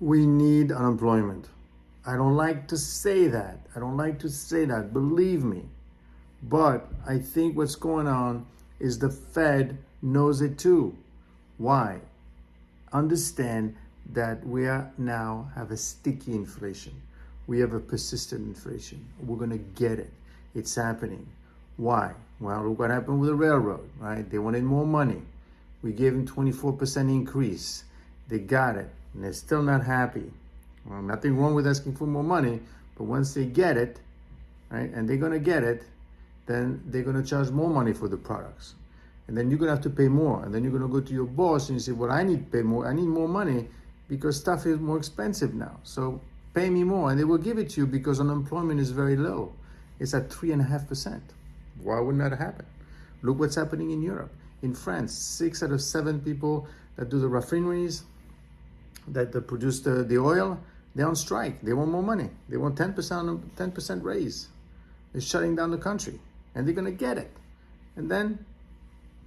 We need unemployment. I don't like to say that. I don't like to say that, believe me. But I think what's going on is the Fed knows it too. Why? Understand that we are now have a sticky inflation. We have a persistent inflation. We're going to get it. It's happening. Why? Well, look what happened with the railroad, right? They wanted more money. We gave them 24% increase. They got it, and they're still not happy. Well, nothing wrong with asking for more money, but once they get it, right, and they're going to get it, then they're going to charge more money for the products. And then you're going to have to pay more. And then you're going to go to your boss and you say, well, I need to pay more. I need more money because stuff is more expensive now. So pay me more. And they will give it to you because unemployment is very low. It's at 3.5%. Why wouldn't that happen? Look what's happening in Europe. In France, 6 out of 7 people that do the refineries, that produce the oil, they're on strike. They want more money. They want 10% raise. They're shutting down the country. And they're going to get it. And then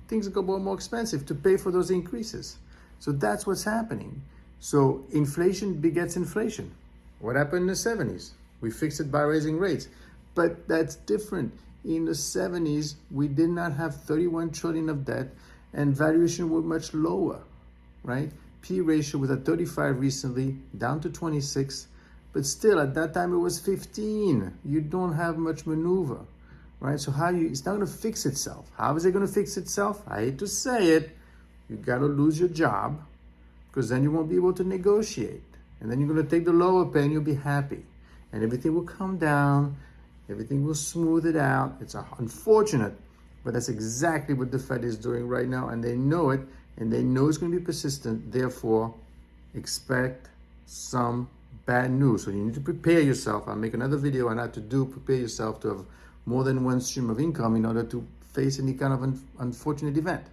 things go more expensive to pay for those increases. So that's what's happening. So inflation begets inflation. What happened in the 70s? We fixed it by raising rates. But that's different. In the 70s, we did not have 31 trillion of debt and valuation were much lower, right? P ratio was at 35 recently, down to 26. But still, at that time, it was 15. You don't have much maneuver. Right? So it's not going to fix itself. How is it going to fix itself? I hate to say it. You got to lose your job because then you won't be able to negotiate. And then you're going to take the lower pay and you'll be happy. And everything will come down. Everything will smooth it out. It's unfortunate, but that's exactly what the Fed is doing right now. And they know it. And they know it's going to be persistent. Therefore, expect some bad news. So you need to prepare yourself. I'll make another video on how to prepare yourself to have more than one stream of income in order to face any kind of unfortunate event.